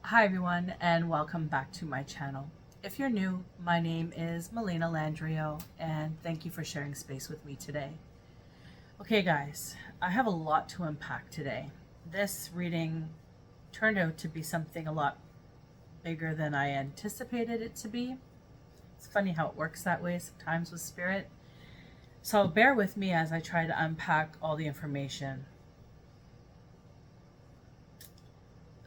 Hi everyone and welcome back to my channel. If you're new, my name is Melina Landrio and thank you for sharing space with me today. Okay guys, I have a lot to unpack today. This reading turned out to be something a lot bigger than I anticipated it to be. It's funny how it works that way sometimes with spirit. So bear with me as I try to unpack all the information.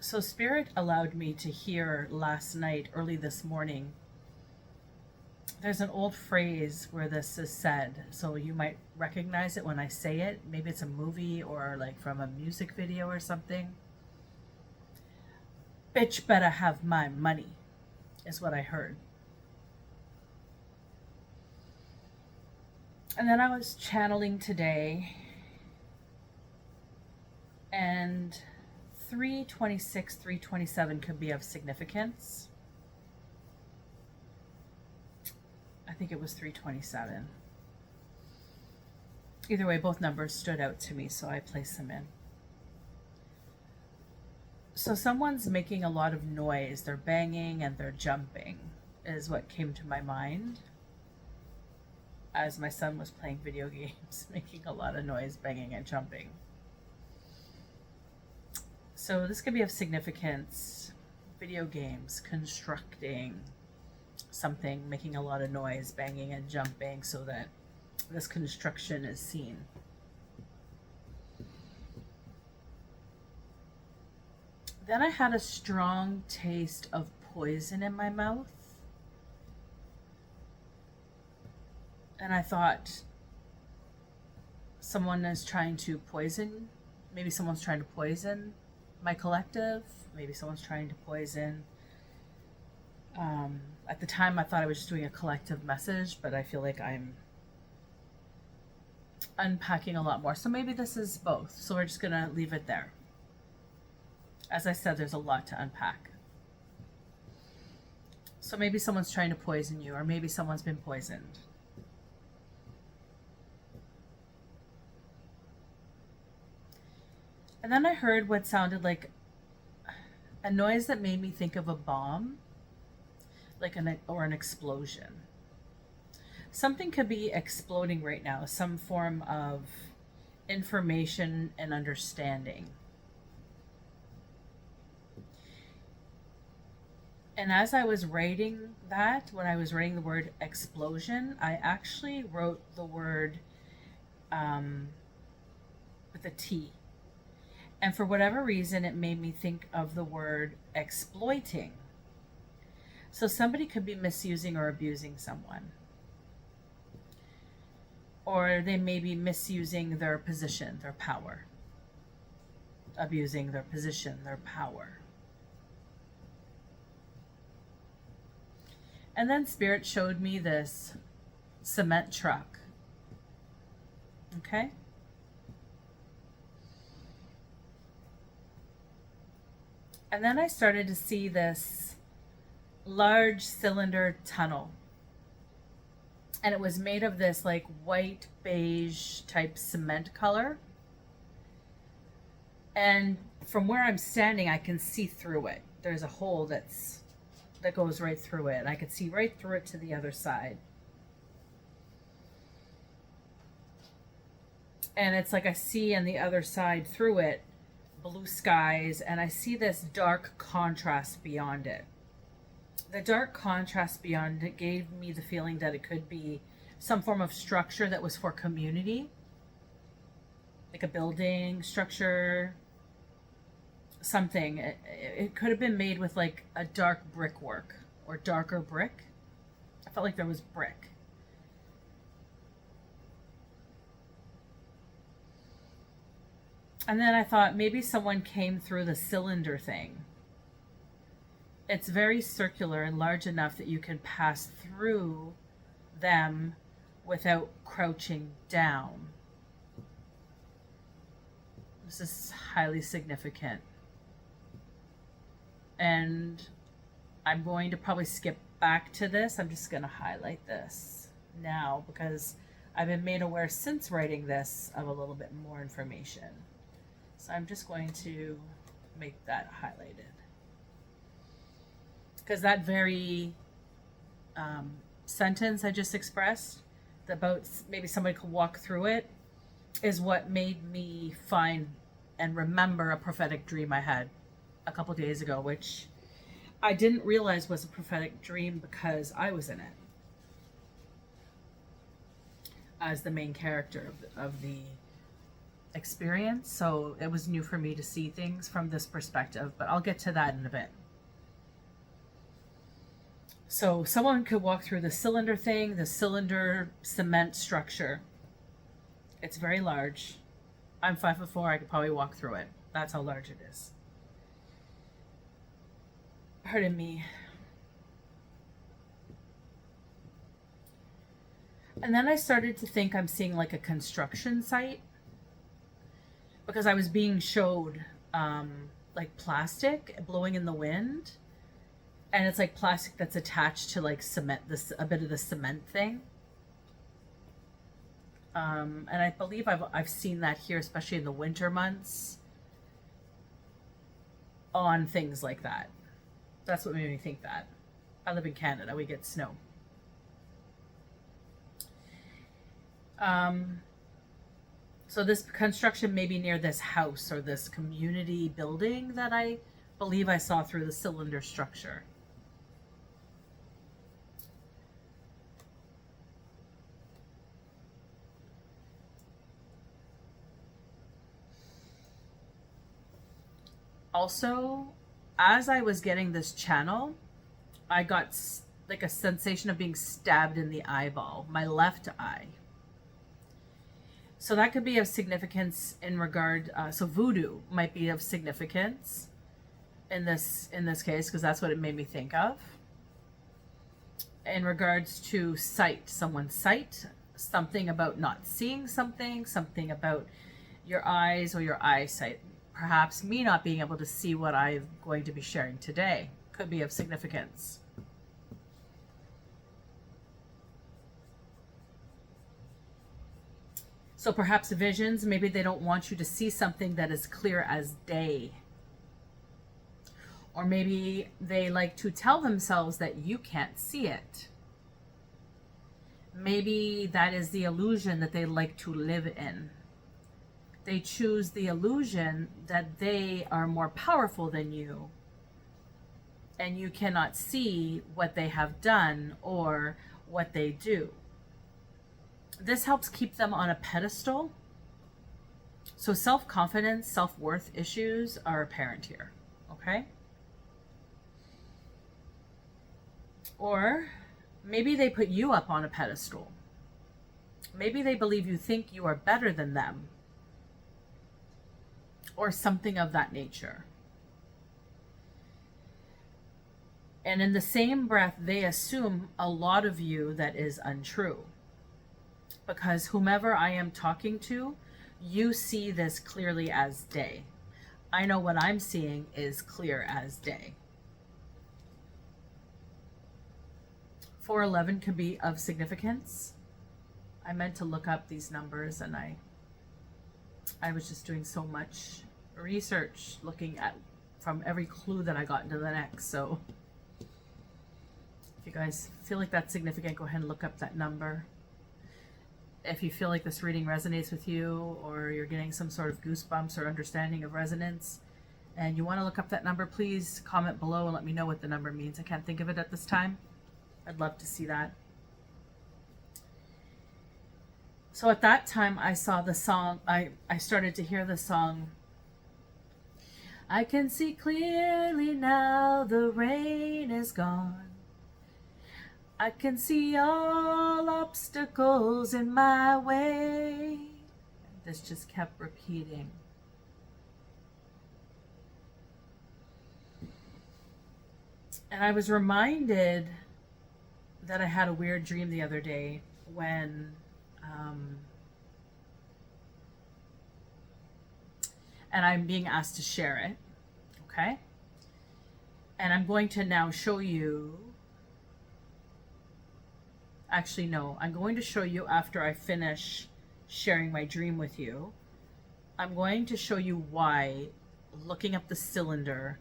So Spirit allowed me to hear last night, early this morning. There's an old phrase where this is said, so you might recognize it when I say it. Maybe it's a movie or like from a music video or something. Bitch better have my money, is what I heard. And then I was channeling today, and 326, 327 could be of significance. I think it was 327. Either way, both numbers stood out to me, so I placed them in. So someone's making a lot of noise. They're banging and they're jumping, is what came to my mind as my son was playing video games, making a lot of noise, banging and jumping. So this could be of significance. Video games, constructing something, making a lot of noise, banging and jumping so that this construction is seen. Then I had a strong taste of poison in my mouth. And I thought someone is trying to poison. Maybe someone's trying to poison my collective. Maybe someone's trying to poison. At the time, I thought I was just doing a collective message, but I feel like I'm unpacking a lot more. So maybe this is both. So we're just going to leave it there. As I said, there's a lot to unpack. So maybe someone's trying to poison you, or maybe someone's been poisoned. And then I heard what sounded like a noise that made me think of a bomb, like an explosion. Something could be exploding right now, some form of information and understanding. And as I was writing that, when I was writing the word explosion, I actually wrote the word with a T. And for whatever reason, it made me think of the word exploiting. So somebody could be misusing or abusing someone. Or they may be misusing their position, their power. Abusing their position, their power. And then Spirit showed me this cement truck. Okay? And then I started to see this large cylinder tunnel. And it was made of this like white beige type cement color. And from where I'm standing, I can see through it. There's a hole that goes right through it. I could see right through it to the other side. And it's like I see on the other side through it blue skies, and I see this dark contrast beyond it. The dark contrast beyond it gave me the feeling that it could be some form of structure that was for community, like a building structure, something. It could have been made with like a dark brickwork or darker brick. I felt like there was brick. And then I thought maybe someone came through the cylinder thing. It's very circular and large enough that you can pass through them without crouching down. This is highly significant. And I'm going to probably skip back to this. I'm just going to highlight this now because I've been made aware since writing this of a little bit more information. So I'm just going to make that highlighted. Because that very sentence I just expressed about maybe somebody could walk through it is what made me find and remember a prophetic dream I had a couple days ago, which I didn't realize was a prophetic dream because I was in it as the main character of the experience. So it was new for me to see things from this perspective, but I'll get to that in a bit. So someone could walk through the cylinder thing, the cylinder cement structure. It's very large. I'm 5'4". I could probably walk through it. That's how large it is. Pardon me. And then I started to think I'm seeing like a construction site, because I was being showed like plastic blowing in the wind, and it's like plastic that's attached to like cement, this a bit of the cement thing. And I believe I've seen that here, especially in the winter months, on things like that. That's what made me think that. I live in Canada, we get snow. So this construction may be near this house or this community building that I believe I saw through the cylinder structure. Also, as I was getting this channel, I got like a sensation of being stabbed in the eyeball, my left eye. So that could be of significance in regard, so voodoo might be of significance in this case, because that's what it made me think of. In regards to sight, someone's sight, something about not seeing something, something about your eyes or your eyesight. Perhaps me not being able to see what I'm going to be sharing today could be of significance. So perhaps visions, maybe they don't want you to see something that is clear as day. Or maybe they like to tell themselves that you can't see it. Maybe that is the illusion that they like to live in. They choose the illusion that they are more powerful than you, and you cannot see what they have done or what they do. This helps keep them on a pedestal. So self-confidence, self-worth issues are apparent here, okay? Or maybe they put you up on a pedestal. Maybe they believe you think you are better than them, or something of that nature. And in the same breath, they assume a lot of you that is untrue. Because whomever I am talking to, you see this clearly as day. I know what I'm seeing is clear as day. 411 can be of significance. I meant to look up these numbers, and I was just doing so much research, looking at from every clue that I got into the next. So if you guys feel like that's significant, go ahead and look up that number. If you feel like this reading resonates with you, or you're getting some sort of goosebumps or understanding of resonance, and you want to look up that number, please comment below and let me know what the number means. I can't think of it at this time. I'd love to see that. So at that time, I saw the song, I started to hear the song, I can see clearly now the rain is gone. I can see all obstacles in my way. This just kept repeating. And I was reminded that I had a weird dream the other day when, and I'm being asked to share it, okay? And I'm going to now show you. Actually, no, I'm going to show you after I finish sharing my dream with you. I'm going to show you why looking up the cylinder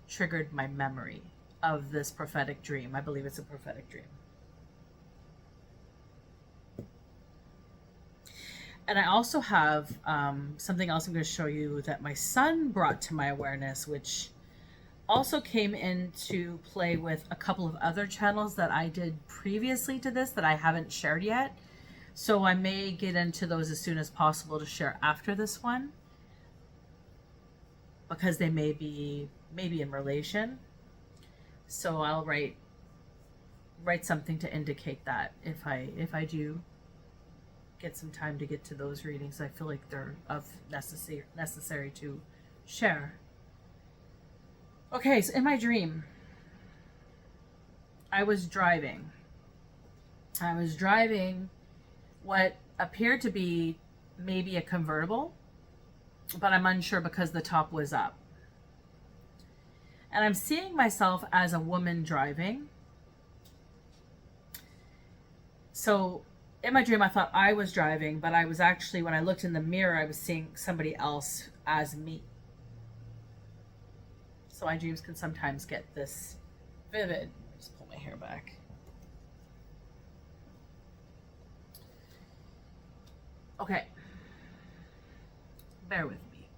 triggered my memory of this prophetic dream. I believe it's a prophetic dream. And I also have something else I'm going to show you that my son brought to my awareness, which also came into play with a couple of other channels that I did previously to this that I haven't shared yet. So I may get into those as soon as possible to share after this one, because they may be in relation. So I'll write something to indicate that if I do get some time to get to those readings. I feel like they're necessary to share. Okay, so in my dream, I was driving what appeared to be maybe a convertible, but I'm unsure because the top was up. And I'm seeing myself as a woman driving. So in my dream, I thought I was driving, but I was actually, when I looked in the mirror, I was seeing somebody else as me. So my dreams can sometimes get this vivid. Just pull my hair back. Okay. Bear with me.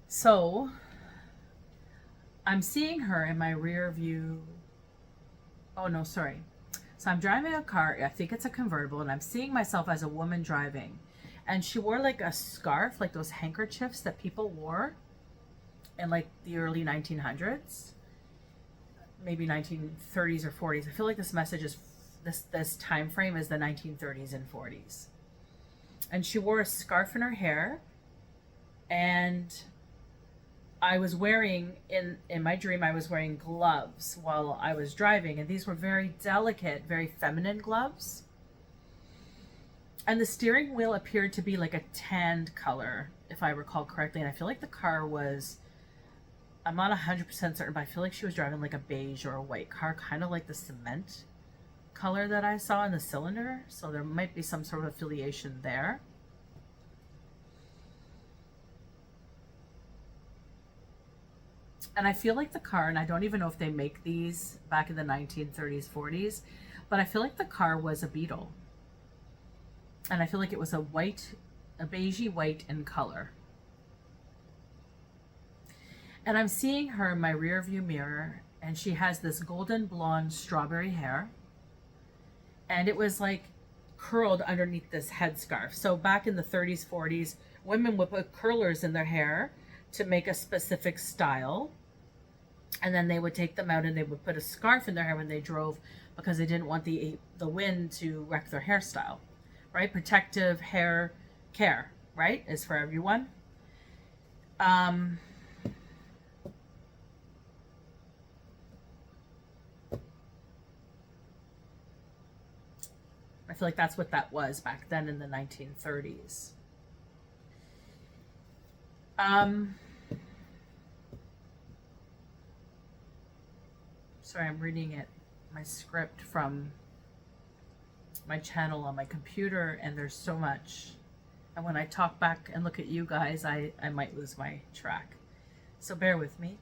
So I'm seeing her in my rear view. Oh no, sorry. So I'm driving a car, I think it's a convertible, and I'm seeing myself as a woman driving. And she wore like a scarf, like those handkerchiefs that people wore in like the early 1900s, maybe 1930s or 40s. I feel like this message is, this time frame is the 1930s and 40s. And she wore a scarf in her hair, and I was wearing, in my dream, I was wearing gloves while I was driving. And these were very delicate, very feminine gloves. And the steering wheel appeared to be like a tanned color, if I recall correctly. And I feel like the car was, I'm not 100% certain, but I feel like she was driving like a beige or a white car, kind of like the cement color that I saw in the cylinder. So there might be some sort of affiliation there. And I feel like the car, and I don't even know if they make these back in the 1930s, 40s, but I feel like the car was a Beetle. And I feel like it was a beigey white in color. And I'm seeing her in my rear view mirror, and she has this golden blonde strawberry hair. And it was like curled underneath this headscarf. So back in the 30s, 40s, women would put curlers in their hair to make a specific style. And then they would take them out and they would put a scarf in their hair when they drove, because they didn't want the wind to wreck their hairstyle, right? Protective hair care, right, is for everyone. I feel like that's what that was back then in the 1930s. Sorry, I'm reading my script from my channel on my computer, and there's so much. And when I talk back and look at you guys, I might lose my track. So bear with me.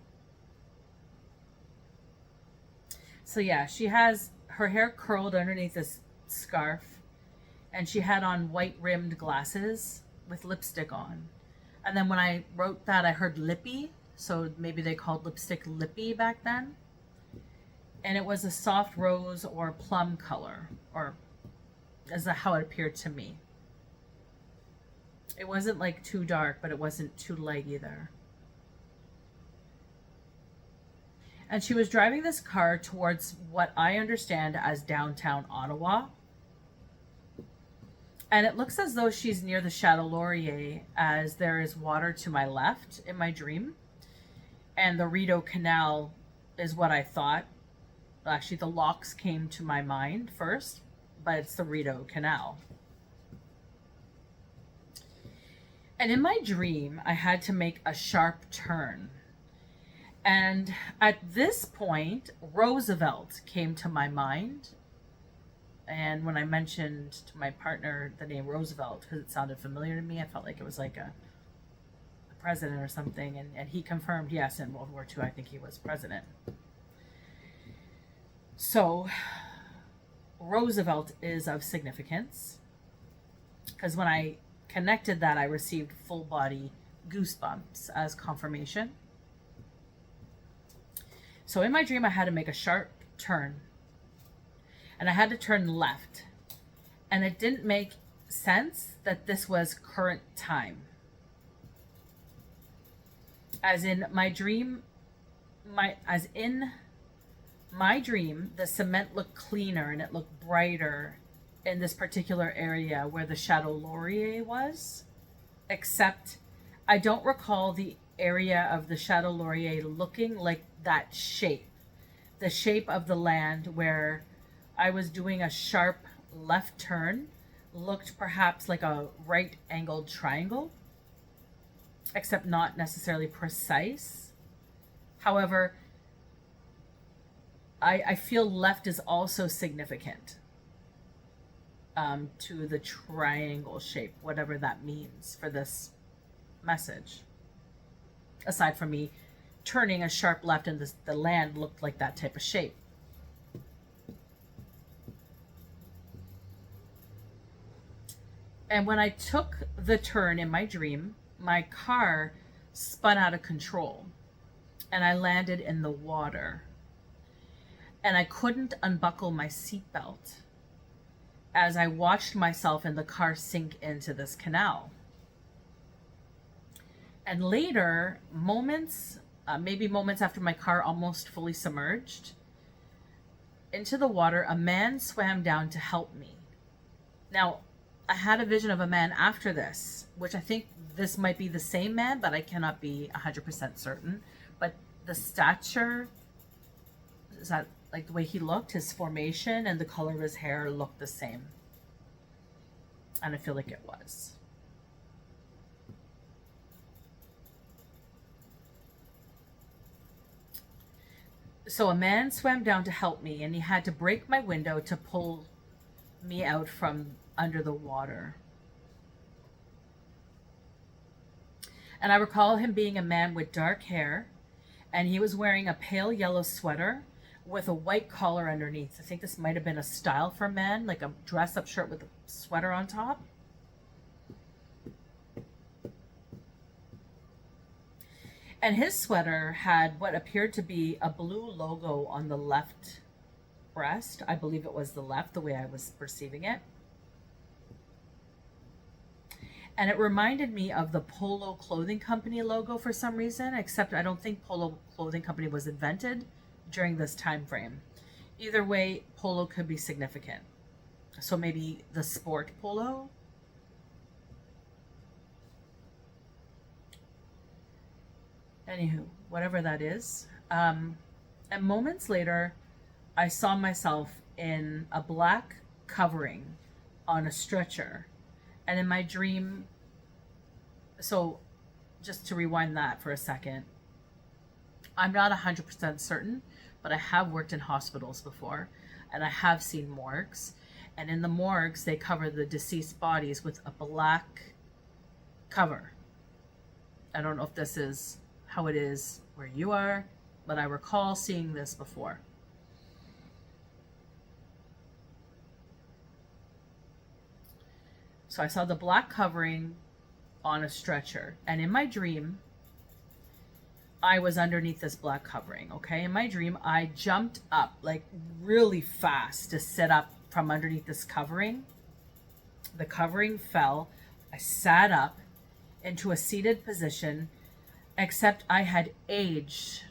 So yeah, she has her hair curled underneath this scarf, and she had on white rimmed glasses with lipstick on. And then when I wrote that, I heard lippy, so maybe they called lipstick lippy back then. And it was a soft rose or plum color, or is that how it appeared to me. It wasn't like too dark, but it wasn't too light either. And she was driving this car towards what I understand as downtown Ottawa. And it looks as though she's near the Chateau Laurier, as there is water to my left in my dream. And the Rideau Canal is what I thought. Actually, the locks came to my mind first, but it's the Rideau Canal. And in my dream, I had to make a sharp turn. And at this point, Roosevelt came to my mind. And when I mentioned to my partner the name Roosevelt, because it sounded familiar to me, I felt like it was like a president or something. And he confirmed, yes, in World War II, I think he was president. So Roosevelt is of significance because when I connected that, I received full body goosebumps as confirmation. So in my dream, I had to make a sharp turn, and I had to turn left, and it didn't make sense that this was current time. As in my dream, the cement looked cleaner and it looked brighter in this particular area where the Chateau Laurier was, except I don't recall the area of the Chateau Laurier looking like that shape, the shape of the land where I was doing a sharp left turn looked perhaps like a right angled triangle, except not necessarily precise. However, I feel left is also significant to the triangle shape, whatever that means for this message. Aside from me turning a sharp left and the land looked like that type of shape. And when I took the turn in my dream, my car spun out of control and I landed in the water. And I couldn't unbuckle my seatbelt as I watched myself in the car sink into this canal. And later, maybe moments after my car almost fully submerged into the water, a man swam down to help me. Now, I had a vision of a man after this, which I think this might be the same man, but I cannot be 100% certain. But the stature, is that like the way he looked, his formation and the color of his hair looked the same. And I feel like it was. So a man swam down to help me, and he had to break my window to pull me out from under the water. And I recall him being a man with dark hair, and he was wearing a pale yellow sweater with a white collar underneath. I think this might have been a style for men, like a dress-up shirt with a sweater on top. And his sweater had what appeared to be a blue logo on the left breast. I believe it was the left, the way I was perceiving it. And it reminded me of the Polo Clothing Company logo for some reason, except I don't think Polo Clothing Company was invented during this time frame. Either way, polo could be significant. So maybe the sport polo. Anywho, whatever that is. And moments later, I saw myself in a black covering on a stretcher. And in my dream, so just to rewind that for a second, I'm not 100% certain, but I have worked in hospitals before, and I have seen morgues. And in the morgues, they cover the deceased bodies with a black cover. I don't know if this is how it is where you are, but I recall seeing this before. So I saw the black covering on a stretcher, and in my dream, I was underneath this black covering, okay? In my dream, I jumped up like really fast to sit up from underneath this covering. The covering fell. I sat up into a seated position, except I had aged.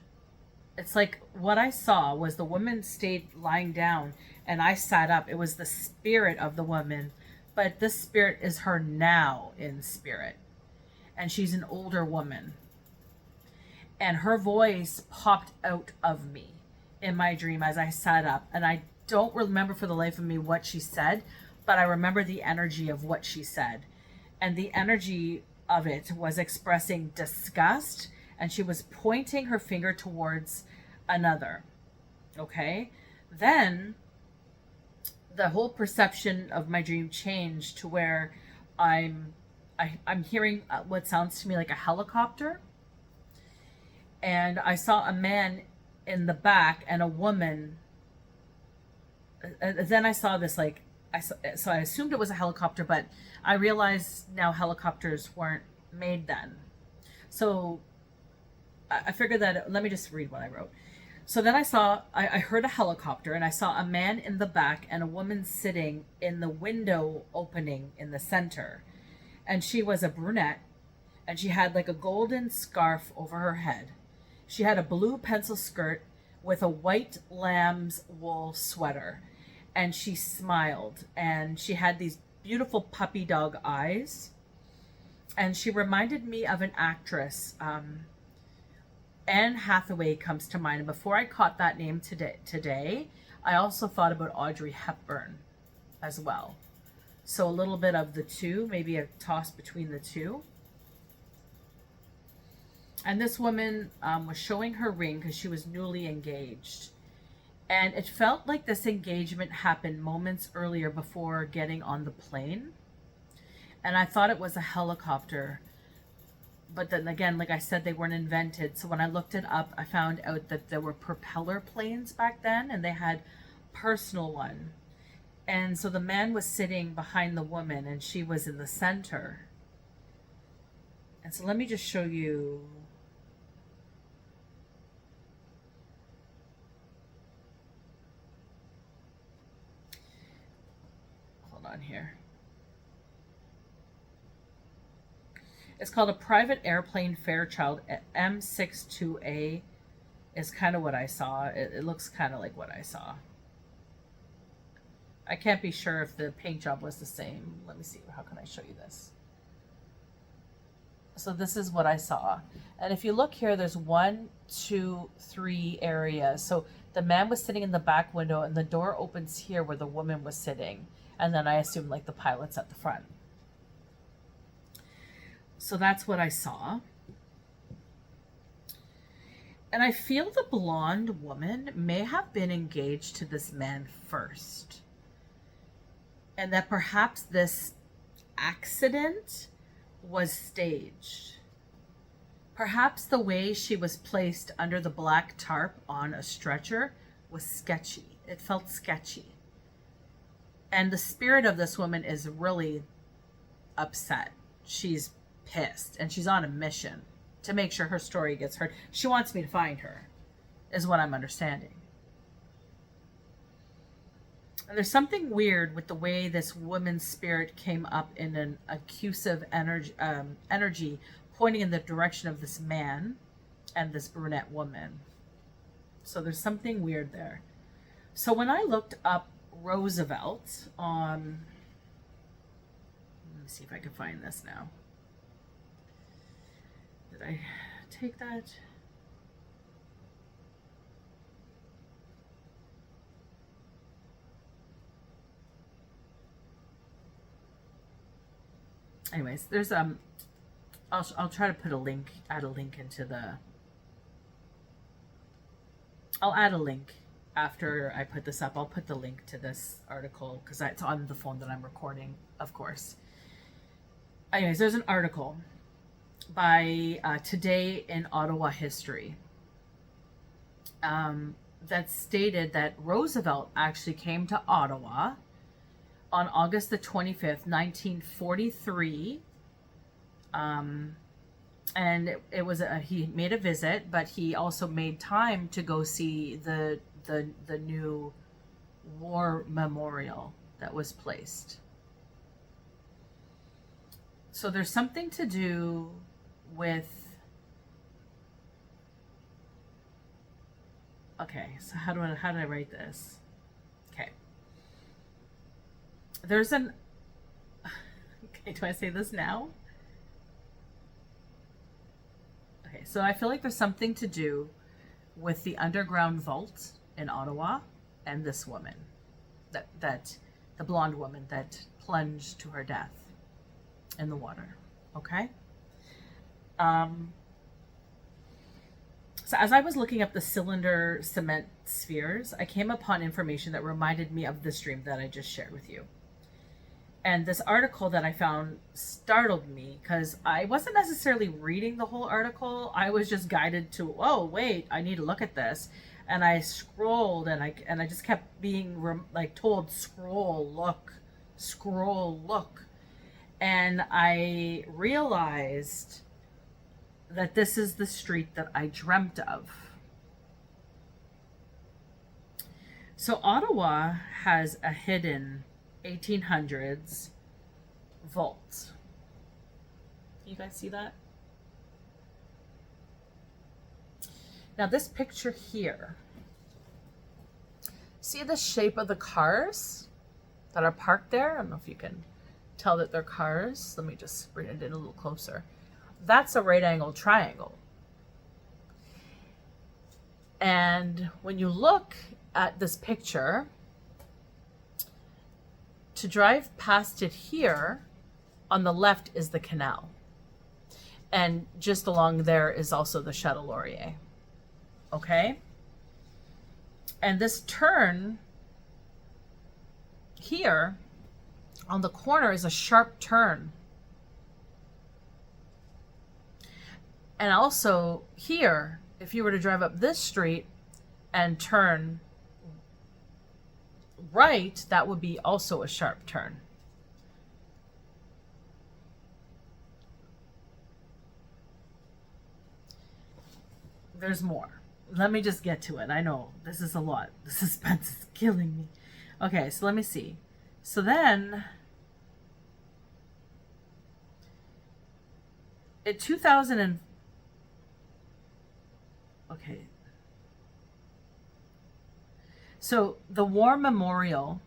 It's like what I saw was the woman stayed lying down and I sat up. It was the spirit of the woman, but this spirit is her now in spirit. And she's an older woman. And her voice popped out of me in my dream as I sat up. And I don't remember for the life of me what she said, but I remember the energy of what she said. And the energy of it was expressing disgust, and she was pointing her finger towards another. Okay? Then the whole perception of my dream changed to where I'm I'm hearing what sounds to me like a helicopter. And I saw a man in the back and a woman. Then I saw this like, so I assumed it was a helicopter, but I realized now helicopters weren't made then. So I figured that, let me just read what I wrote. So then I heard a helicopter, and I saw a man in the back and a woman sitting in the window opening in the center. And she was a brunette, and she had like a golden scarf over her head. She had a blue pencil skirt with a white lamb's wool sweater. And she smiled, and she had these beautiful puppy dog eyes. And she reminded me of an actress. Anne Hathaway comes to mind. And before I caught that name today, I also thought about Audrey Hepburn as well. So a little bit of the two, maybe a toss between the two. And this woman was showing her ring because she was newly engaged. And it felt like this engagement happened moments earlier before getting on the plane. And I thought it was a helicopter. But then again, like I said, they weren't invented. So when I looked it up, I found out that there were propeller planes back then, and they had personal one. And so the man was sitting behind the woman, and she was in the center. And so let me just show you. Hold on here. It's called a private airplane Fairchild M62A is kind of what I saw. It looks kind of like what I saw. I can't be sure if the paint job was the same. Let me see. How can I show you this? So this is what I saw. And if you look here, there's 1, 2, 3 areas. So the man was sitting in the back window, and the door opens here where the woman was sitting. And then I assume like the pilot's at the front. So that's what I saw. And I feel the blonde woman may have been engaged to this man first. And that perhaps this accident was staged. Perhaps the way she was placed under the black tarp on a stretcher was sketchy. It felt sketchy. And the spirit of this woman is really upset. She's pissed, and she's on a mission to make sure her story gets heard. She wants me to find her, is what I'm understanding. And there's something weird with the way this woman's spirit came up in an accusive energy pointing in the direction of this man and this brunette woman. So there's something weird there. So when I looked up Roosevelt on, let me see if I can find this now. Did I take that? Anyways, there's I'll try to put a link, add a link into the. I'll add a link after I put this up. I'll put the link to this article because it's on the phone that I'm recording, of course. Anyways, there's an article by Today in Ottawa History that stated that Roosevelt actually came to Ottawa on August the 25th, 1943. And it was he made a visit, but he also made time to go see the new war memorial that was placed. So there's something to do with, okay, so how do I write this? Okay. There's an, okay, do I say this now? Okay, so I feel like there's something to do with the underground vault in Ottawa and this woman, that the blonde woman that plunged to her death in the water. Okay. So as I was looking up the cylinder cement spheres, I came upon information that reminded me of this dream that I just shared with you. And this article that I found startled me because I wasn't necessarily reading the whole article. I was just guided to, oh, wait, I need to look at this. And I scrolled and I just kept being told, scroll, look. And I realized that this is the street that I dreamt of. So Ottawa has a hidden 1800s vault. You guys see that? Now this picture here, see the shape of the cars that are parked there? I don't know if you can tell that they're cars. Let me just bring it in a little closer. That's a right angle triangle. And when you look at this picture, to drive past it here, on the left is the canal. And just along there is also the Chateau Laurier. Okay? And this turn here on the corner is a sharp turn. And also here, if you were to drive up this street and turn right, that would be also a sharp turn. There's more. Let me just get to it. I know this is a lot. The suspense is killing me. Okay, so let me see. So then in 2000 and okay. So the War Memorial,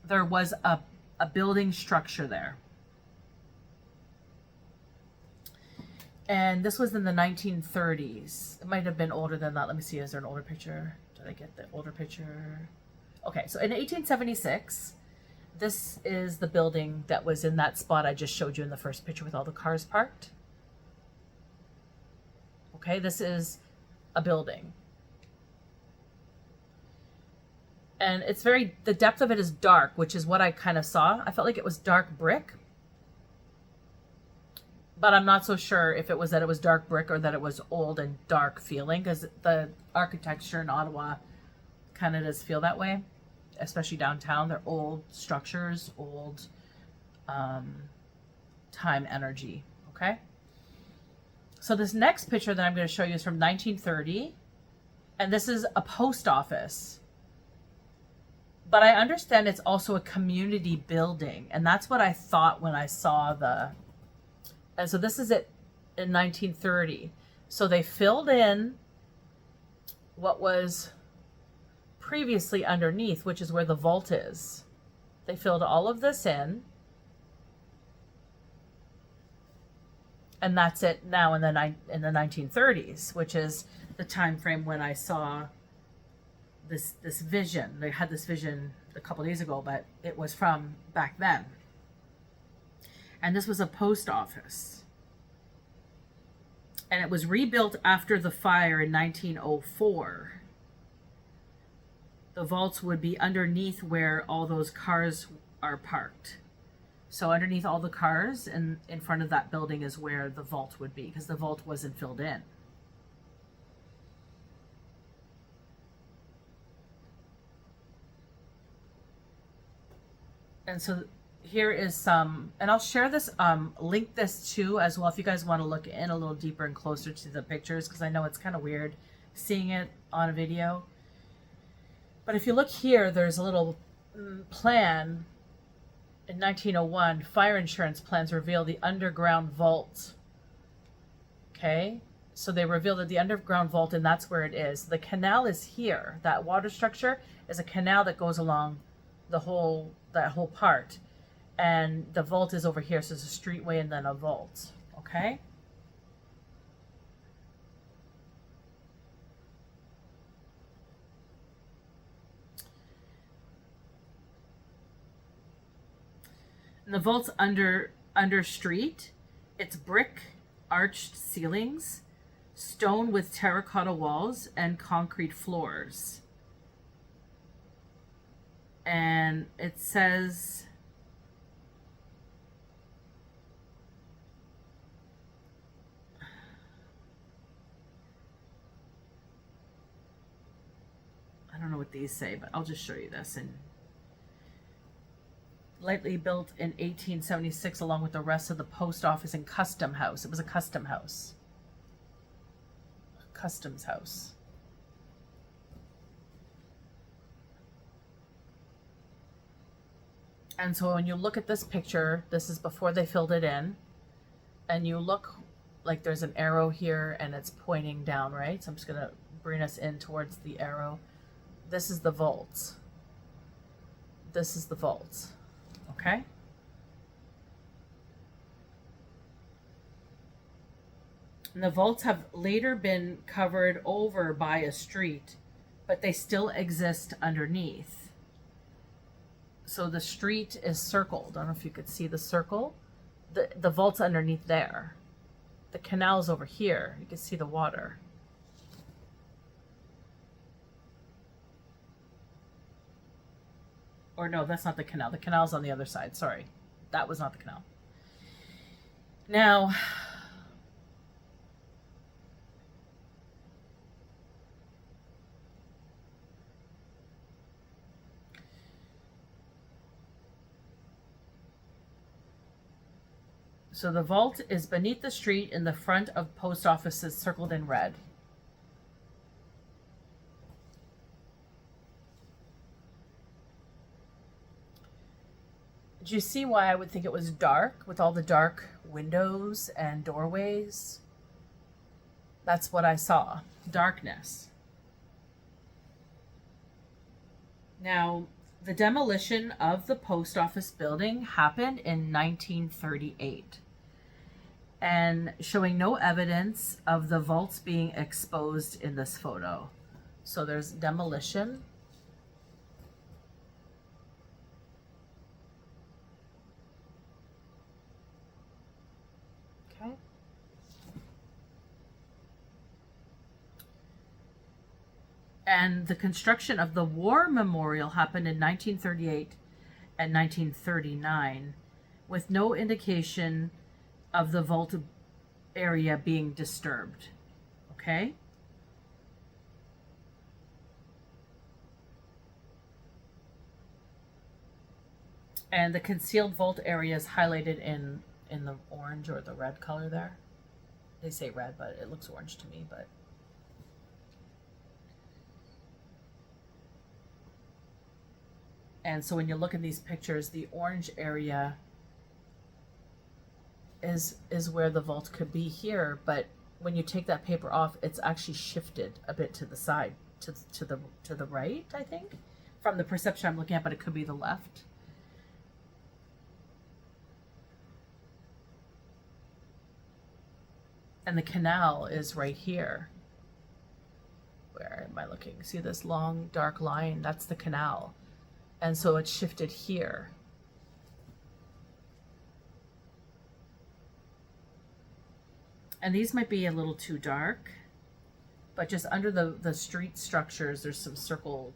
there was a building structure there. And this was in the 1930s. It might have been older than that. Let me see, is there an older picture? Did I get the older picture? Okay, so in 1876, this is the building that was in that spot I just showed you in the first picture with all the cars parked. Okay, this is a building. And it's the depth of it is dark, which is what I kind of saw. I felt like it was dark brick. But I'm not so sure if it was that it was dark brick or that it was old and dark feeling, because the architecture in Ottawa kind of does feel that way, especially downtown. They're old structures, old time energy, okay? So this next picture that I'm going to show you is from 1930, and this is a post office. But I understand it's also a community building, and that's what I thought when I saw the... And so this is it in 1930. So they filled in what was previously underneath, which is where the vault is. They filled all of this in. And that's it now in the 1930s, which is the time frame when I saw this vision. They had this vision a couple days ago, but it was from back then. And this was a post office. And it was rebuilt after the fire in 1904. The vaults would be underneath where all those cars are parked. So underneath all the cars and in front of that building is where the vault would be, because the vault wasn't filled in. And so here is some, and I'll share this, link this too as well if you guys want to look in a little deeper and closer to the pictures, because I know it's kind of weird seeing it on a video. But if you look here, there's a little plan. In 1901, fire insurance plans reveal the underground vault. Okay, so they revealed that the underground vault, and that's where it is. The canal is here. That water structure is a canal that goes along that whole part. And the vault is over here, so it's a streetway and then a vault. Okay? And the vault's under street. It's brick, arched ceilings, stone with terracotta walls, and concrete floors. And it says these say, but I'll just show you this. And lightly built in 1876 along with the rest of the post office and custom house. It was a custom house. A customs house. And so when you look at this picture, this is before they filled it in, and you look like there's an arrow here and it's pointing down, right? So I'm just gonna bring us in towards the arrow. This is the vault. This is the vault, okay? And the vaults have later been covered over by a street, but they still exist underneath. So the street is circled. I don't know if you could see the circle. The vault's underneath there. The canal's over here. You can see the water. Or no, that's not the canal. The canal's on the other side. Sorry. That was not the canal. Now, so the vault is beneath the street in the front of post offices circled in red. Do you see why I would think it was dark with all the dark windows and doorways? That's what I saw, darkness. Now, the demolition of the post office building happened in 1938, and showing no evidence of the vaults being exposed in this photo. So there's demolition. Okay. And the construction of the war memorial happened in 1938 and 1939, with no indication of the vault area being disturbed. Okay? And the concealed vault area is highlighted in the orange or the red color there. They say red, but it looks orange to me, but and so when you look at these pictures, the orange area is where the vault could be here, but when you take that paper off, it's actually shifted a bit to the side, to the right, I think, from the perception I'm looking at, but it could be the left. And the canal is right here. Where am I looking? See this long dark line? That's the canal. And so it's shifted here. And these might be a little too dark, but just under the street structures, there's some circled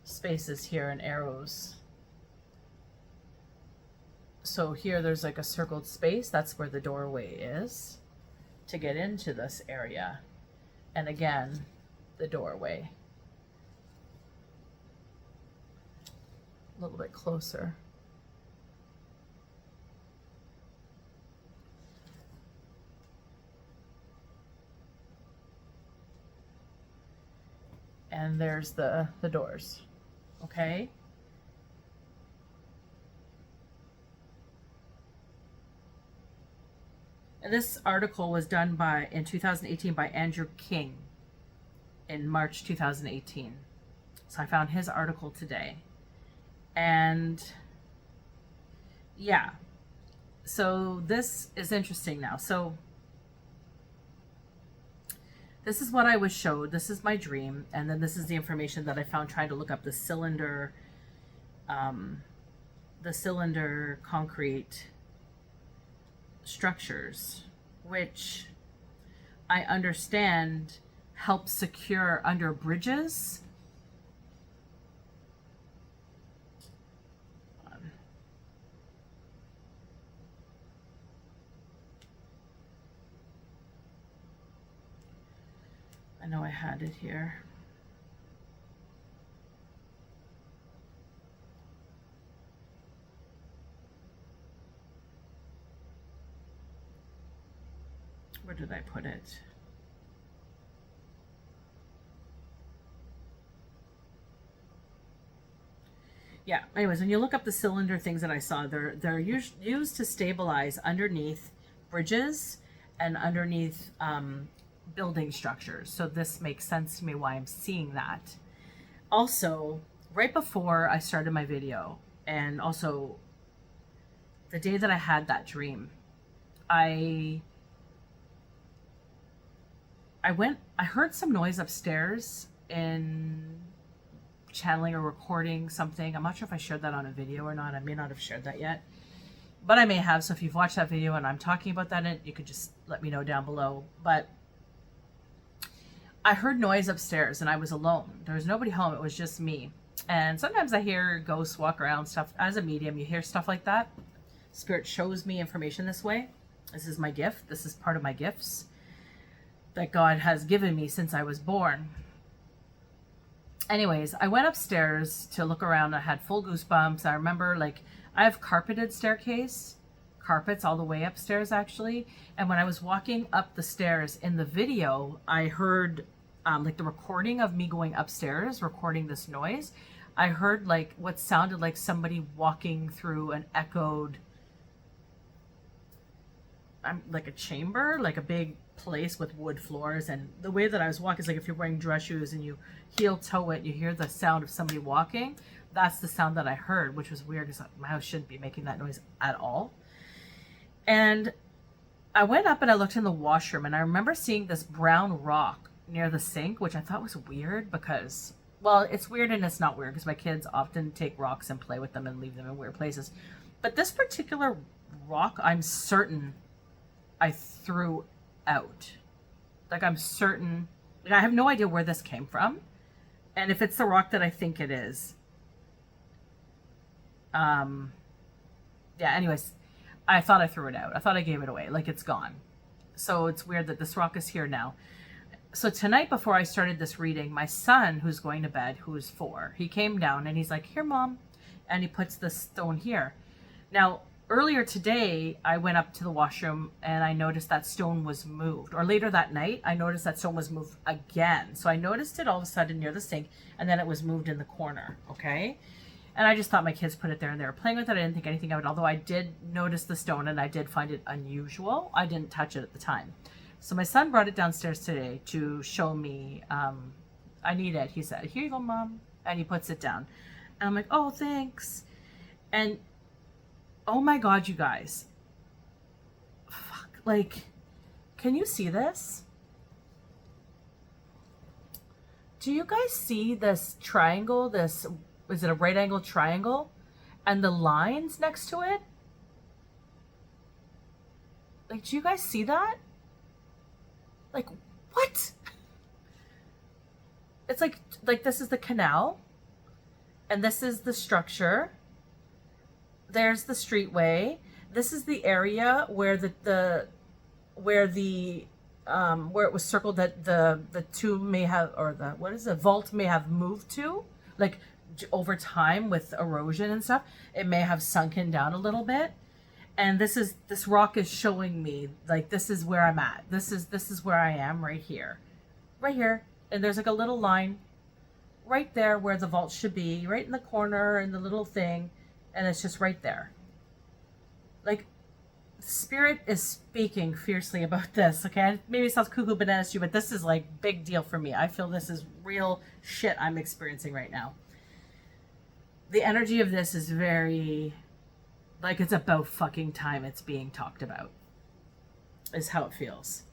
spaces here and arrows. So here there's like a circled space. That's where the doorway is to get into this area. And again, the doorway. A little bit closer. And there's the doors. Okay? And this article was done in 2018 by Andrew King in March 2018. So I found his article today. And yeah, so this is interesting now. So this is what I was showed. This is my dream. And then this is the information that I found trying to look up the cylinder concrete structures, which I understand help secure under bridges. I know I had it here. Where did I put it? Yeah, anyways, when you look up the cylinder things that I saw, they're used to stabilize underneath bridges and underneath building structures. So this makes sense to me why I'm seeing that. Also, right before I started my video, and also the day that I had that dream, I heard some noise upstairs in channeling or recording something. I'm not sure if I shared that on a video or not. I may not have shared that yet, but I may have. So if you've watched that video and I'm talking about that, you could just let me know down below. But I heard noise upstairs and I was alone. There was nobody home. It was just me. And sometimes I hear ghosts walk around, stuff. As a medium, you hear stuff like that. Spirit shows me information this way. This is my gift. This is part of my gifts that God has given me since I was born. Anyways, I went upstairs to look around. I had full goosebumps. I remember, like, I have carpeted staircase, carpets all the way upstairs actually. And when I was walking up the stairs in the video, I heard like the recording of me going upstairs, recording this noise. I heard like what sounded like somebody walking through an echoed, like a chamber, like a big place with wood floors. And the way that I was walking is like if you're wearing dress shoes and you heel toe it, you hear the sound of somebody walking. That's the sound that I heard, which was weird because my house shouldn't be making that noise at all. And I went up and I looked in the washroom and I remember seeing this brown rock near the sink, which I thought was weird because, well, it's weird and it's not weird because my kids often take rocks and play with them and leave them in weird places. But this particular rock, I'm certain I threw out. Like, I'm certain, like, I have no idea where this came from. And if it's the rock that I think it is, yeah, anyways, I thought I threw it out. I thought I gave it away. Like, it's gone. So it's weird that this rock is here now. So tonight, before I started this reading, my son, who's going to bed, who's 4, he came down and he's like, "Here, Mom." And he puts this stone here. Now, earlier today, I went up to the washroom and I noticed that stone was moved. Or later that night, I noticed that stone was moved again. So I noticed it all of a sudden near the sink and then it was moved in the corner, okay? And I just thought my kids put it there and they were playing with it. I didn't think anything of it, although I did notice the stone and I did find it unusual. I didn't touch it at the time. So my son brought it downstairs today to show me, I need it. He said, "Here you go, Mom." And he puts it down. And I'm like, "Oh, thanks." And oh my God, you guys. Fuck. Like, can you see this? Do you guys see this triangle? This, is it a right angle triangle? And the lines next to it? Like, do you guys see that? Like, what? It's like this is the canal. And this is the structure. There's the streetway. This is the area where where it was circled that the tomb may have, or the vault may have moved to, like over time with erosion and stuff. It may have sunken down a little bit. And this rock is showing me, like, this is where I'm at. This is where I am right here. Right here. And there's like a little line right there where the vault should be, right in the corner and the little thing. And it's just right there. Like, Spirit is speaking fiercely about this, okay? Maybe it sounds cuckoo bananas to you, but this is like big deal for me. I feel this is real shit I'm experiencing right now. The energy of this is very, like, it's about fucking time it's being talked about, is how it feels.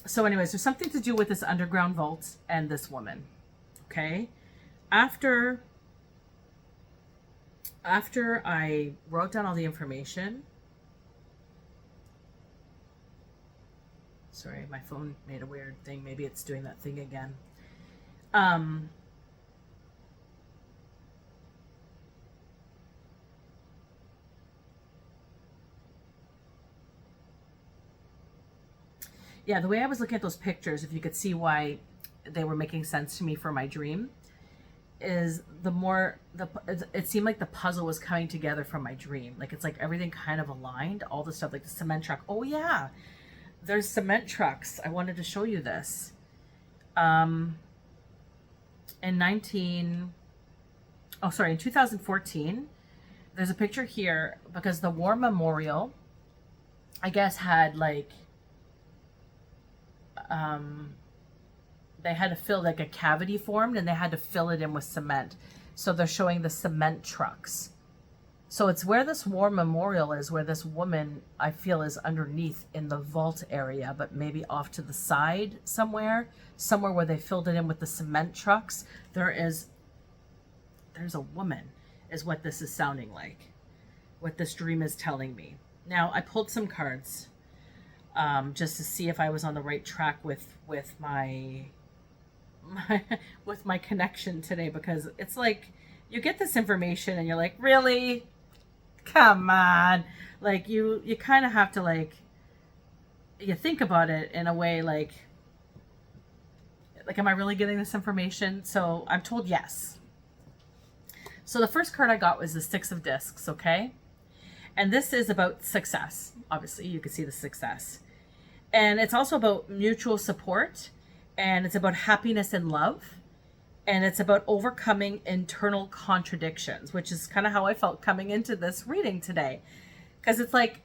So anyways, there's something to do with this underground vault and this woman, okay? After I wrote down all the information, sorry, my phone made a weird thing. Maybe it's doing that thing again. Yeah, the way I was looking at those pictures, if you could see why they were making sense to me for my dream, is it seemed like the puzzle was coming together from my dream. Like, it's like everything kind of aligned, all the stuff, like the cement truck. Oh yeah, there's cement trucks. I wanted to show you this. In 2014, there's a picture here because the War Memorial, I guess, had like, they had to fill like a cavity formed and they had to fill it in with cement. So they're showing the cement trucks. So it's where this war memorial is, where this woman, I feel, is underneath in the vault area, but maybe off to the side somewhere where they filled it in with the cement trucks. There's a woman, is what this is sounding like, what this dream is telling me. Now, I pulled some cards just to see if I was on the right track with my with my connection today, because it's like you get this information and you're like, really? Come on. Like you kind of have to like, you think about it in a way like am I really getting this information? So I'm told yes. So the first card I got was the Six of Discs, okay? And this is about success. Obviously, you can see the success. And it's also about mutual support, and it's about happiness and love, and it's about overcoming internal contradictions, which is kind of how I felt coming into this reading today. Because it's like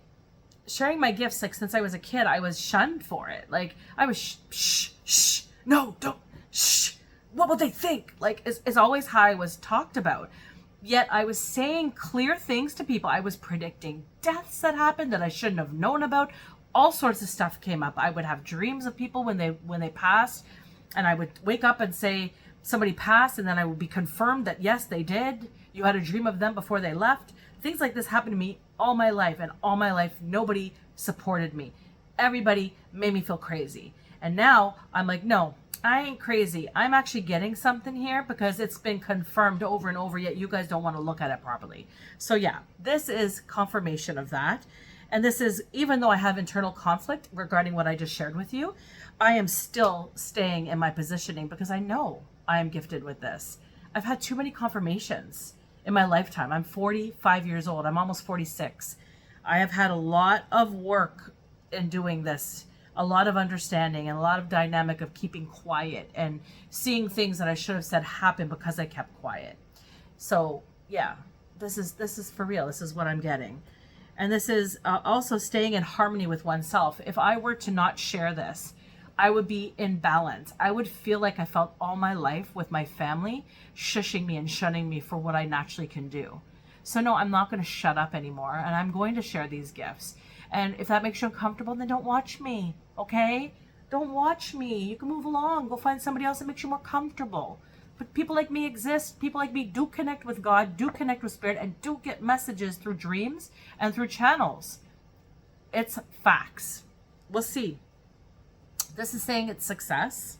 sharing my gifts, like since I was a kid, I was shunned for it. Like I was shh, no, don't, shh, what will they think? Like it's always how I was talked about. Yet I was saying clear things to people. I was predicting deaths that happened that I shouldn't have known about. All sorts of stuff came up. I would have dreams of people when they passed, and I would wake up and say somebody passed, and then I would be confirmed that yes, they did. You had a dream of them before they left. Things like this happened to me all my life, and all my life nobody supported me. Everybody made me feel crazy. And now I'm like, no, I ain't crazy. I'm actually getting something here because it's been confirmed over and over, yet you guys don't want to look at it properly. So yeah, this is confirmation of that. And this is, even though I have internal conflict regarding what I just shared with you, I am still staying in my positioning because I know I am gifted with this. I've had too many confirmations in my lifetime. I'm 45 years old. I'm almost 46. I have had a lot of work in doing this, a lot of understanding and a lot of dynamic of keeping quiet and seeing things that I should have said happen because I kept quiet. So yeah, this is for real. This is what I'm getting. And this is also staying in harmony with oneself. If I were to not share this, I would be in balance. I would feel like I felt all my life with my family shushing me and shunning me for what I naturally can do. So no, I'm not going to shut up anymore, and I'm going to share these gifts. And if that makes you uncomfortable, then don't watch me, okay? Don't watch me. You can move along. Go find somebody else that makes you more comfortable. But people like me exist. People like me do connect with God, do connect with Spirit, and do get messages through dreams and through channels. It's facts. We'll see. This is saying it's success.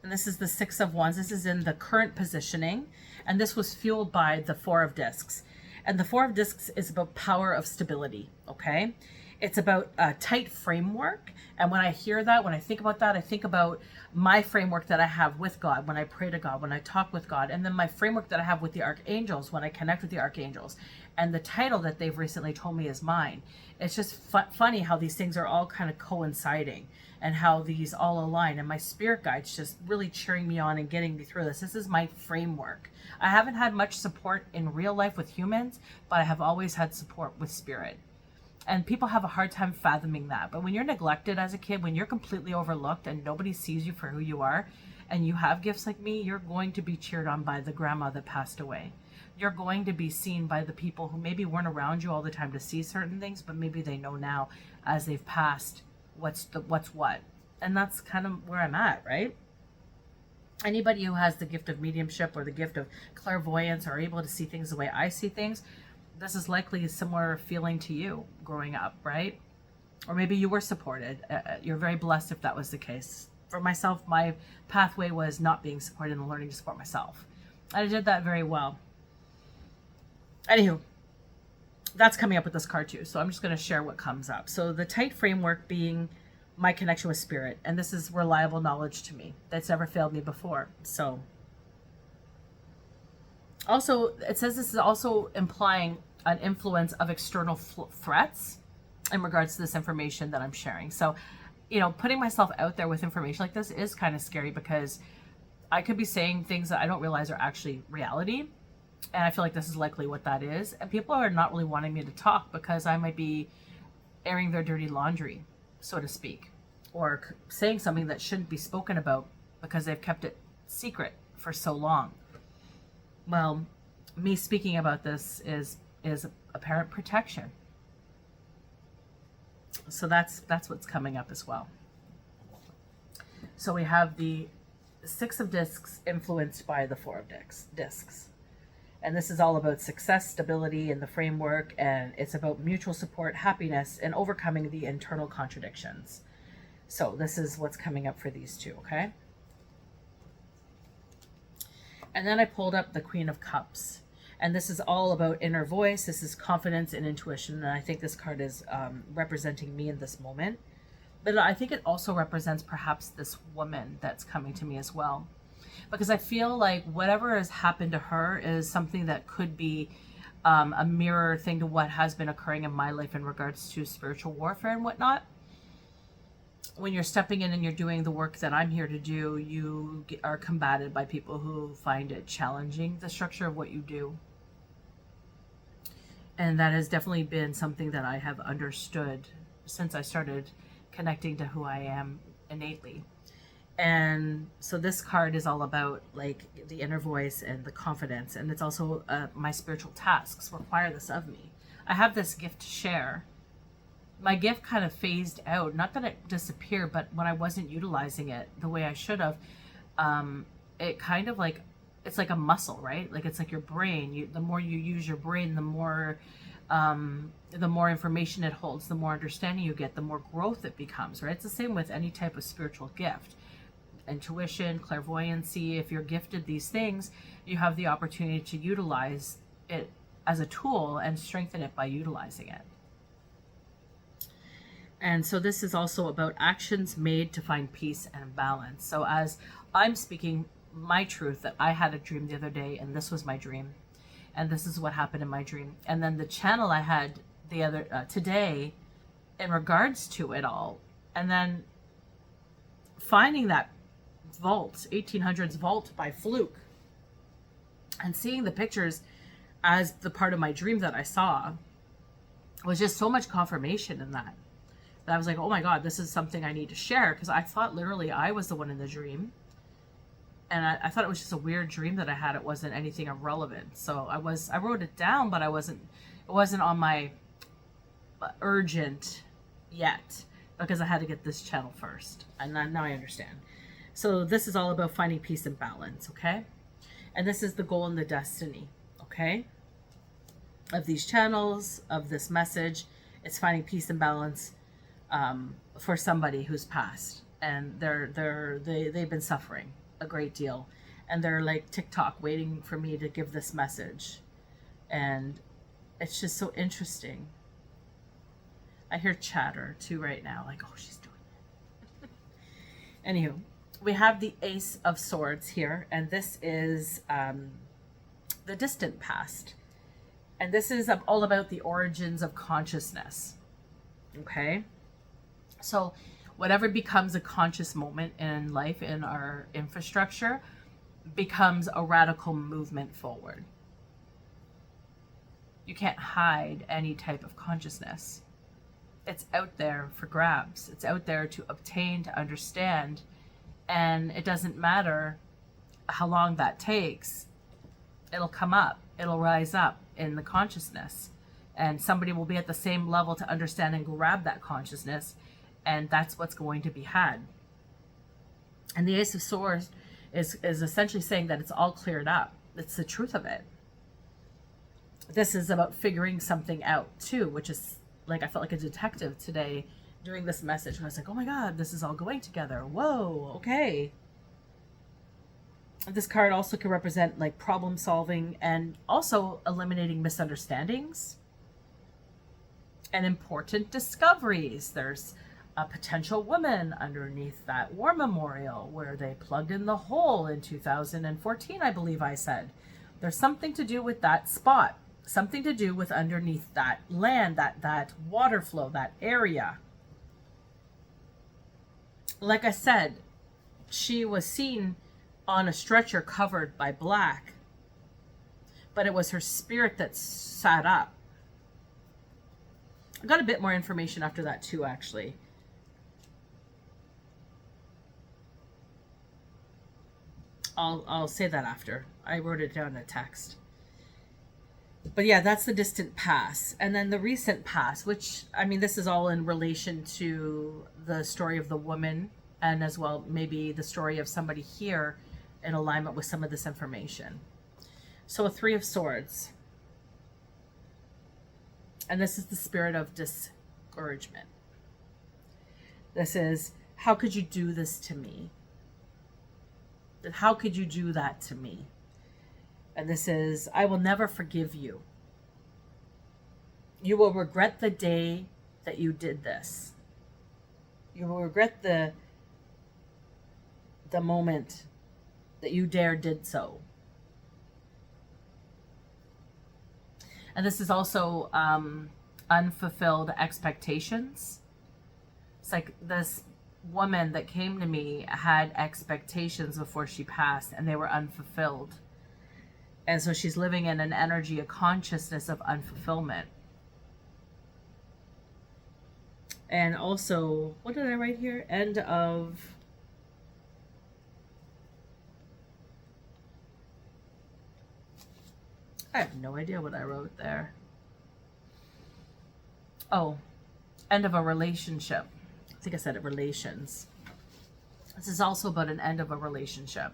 And this is the Six of Wands. This is in the current positioning. And this was fueled by the Four of Discs. And the Four of Discs is about power of stability, okay? It's about a tight framework. And when I hear that, when I think about that, I think about my framework that I have with God, when I pray to God, when I talk with God, and then my framework that I have with the archangels, when I connect with the archangels. And the title that they've recently told me is mine. It's just funny how these things are all kind of coinciding and how these all align. And my spirit guide's just really cheering me on and getting me through this. This is my framework. I haven't had much support in real life with humans, but I have always had support with spirit. And people have a hard time fathoming that. But when you're neglected as a kid, when you're completely overlooked and nobody sees you for who you are, and you have gifts like me, you're going to be cheered on by the grandma that passed away. You're going to be seen by the people who maybe weren't around you all the time to see certain things, but maybe they know now as they've passed what's what. And that's kind of where I'm at, right? Anybody who has the gift of mediumship or the gift of clairvoyance or able to see things the way I see things, this is likely a similar feeling to you growing up, right? Or maybe you were supported. You're very blessed if that was the case. For myself, my pathway was not being supported and learning to support myself. I did that very well. Anywho, that's coming up with this card too. So I'm just going to share what comes up. So the tight framework being my connection with spirit. And this is reliable knowledge to me. That's never failed me before. So also, it says this is also implying an influence of external threats in regards to this information that I'm sharing. So, putting myself out there with information like this is kind of scary, because I could be saying things that I don't realize are actually reality. And I feel like this is likely what that is. And people are not really wanting me to talk because I might be airing their dirty laundry, so to speak, or saying something that shouldn't be spoken about because they've kept it secret for so long. Well, me speaking about this is apparent protection. So that's what's coming up as well. So we have the 6 of discs influenced by the 4 of discs. And this is all about success, stability in the framework, and it's about mutual support, happiness, and overcoming the internal contradictions. So this is what's coming up for these two, okay? And then I pulled up the Queen of Cups. And this is all about inner voice. This is confidence and intuition. And I think this card is representing me in this moment. But I think it also represents perhaps this woman that's coming to me as well. Because I feel like whatever has happened to her is something that could be a mirror thing to what has been occurring in my life in regards to spiritual warfare and whatnot. When you're stepping in and you're doing the work that I'm here to do, you are combated by people who find it challenging, the structure of what you do. And that has definitely been something that I have understood since I started connecting to who I am innately. And so this card is all about like the inner voice and the confidence. And it's also my spiritual tasks require this of me. I have this gift to share. My gift kind of phased out. Not that it disappeared, but when I wasn't utilizing it the way I should have, it kind of like, it's like a muscle, right? Like it's like your brain. The more you use your brain, the more information it holds, the more understanding you get, the more growth it becomes, right? It's the same with any type of spiritual gift. Intuition, clairvoyancy, if you're gifted these things, you have the opportunity to utilize it as a tool and strengthen it by utilizing it. And so this is also about actions made to find peace and balance. So as I'm speaking my truth, that I had a dream the other day and this was my dream and this is what happened in my dream, and then the channel I had the other today in regards to it all, and then finding that vault, 1800s vault by fluke, and seeing the pictures as the part of my dream that I saw was just so much confirmation in that I was like, oh my God, this is something I need to share, because I thought literally I was the one in the dream. And I thought it was just a weird dream that I had. It wasn't anything irrelevant. So I wrote it down, but it wasn't on my urgent yet, because I had to get this channel first. And now I understand. So this is all about finding peace and balance, okay? And this is the goal and the destiny, okay? Of these channels, of this message. It's finding peace and balance for somebody who's passed. And they've been suffering a great deal. And they're like TikTok waiting for me to give this message. And it's just so interesting. I hear chatter too right now, like, oh, she's doing it. Anywho, we have the Ace of Swords here, and this is the distant past. And this is all about the origins of consciousness. Okay? So whatever becomes a conscious moment in life, in our infrastructure, becomes a radical movement forward. You can't hide any type of consciousness. It's out there for grabs. It's out there to obtain, to understand. And it doesn't matter how long that takes. It'll come up. It'll rise up in the consciousness. And somebody will be at the same level to understand and grab that consciousness. And that's what's going to be had. And the Ace of Swords is essentially saying that it's all cleared up. It's the truth of it. This is about figuring something out too, which is like, I felt like a detective today doing this message. And I was like, oh my God, this is all going together. Whoa, okay. This card also can represent like problem solving and also eliminating misunderstandings and important discoveries. There's a potential woman underneath that war memorial where they plugged in the hole in 2014, I believe I said. There's something to do with that spot. something to do with underneath that land, that water flow, that area. Like I said, she was seen on a stretcher covered by black, but it was her spirit that sat up. I got a bit more information after that too, actually. I'll say that after. I wrote it down in a text. But yeah, that's the distant past. And then the recent past, which, I mean, this is all in relation to the story of the woman, and as well maybe the story of somebody here in alignment with some of this information. So a 3 of Swords. And this is the spirit of discouragement. This is, how could you do this to me? How could you do that to me? And this is, I will never forgive you. You will regret the day that you did this. You will regret the moment that you did so. And this is also unfulfilled expectations. It's like this woman that came to me had expectations before she passed, and they were unfulfilled. And so she's living in an energy, a consciousness of unfulfillment. And also, what did I write here? End of... I have no idea what I wrote there. Oh, end of a relationship. I think I said it, relations. This is also about an end of a relationship.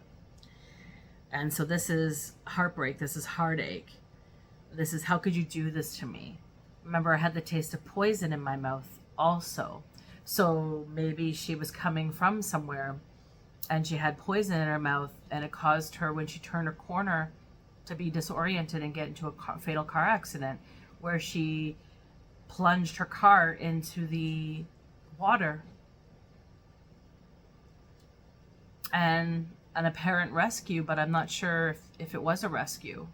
And so this is heartbreak. This is heartache. This is, how could you do this to me? Remember, I had the taste of poison in my mouth also. So maybe she was coming from somewhere and she had poison in her mouth, and it caused her, when she turned her corner, to be disoriented and get into a fatal car accident where she plunged her car into the water. And an apparent rescue, but I'm not sure if it was a rescue.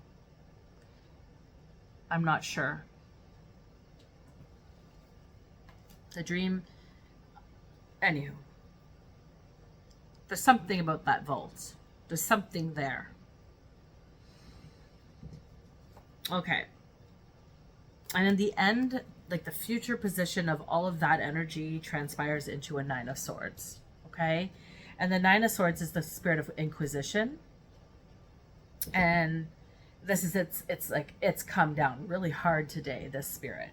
I'm not sure. The dream, anywho. There's something about that vault. There's something there. Okay. And in the end, like the future position of all of that energy transpires into a 9 of Swords. Okay. And the 9 of Swords is the spirit of inquisition. And this is, it's like, it's come down really hard today, this spirit.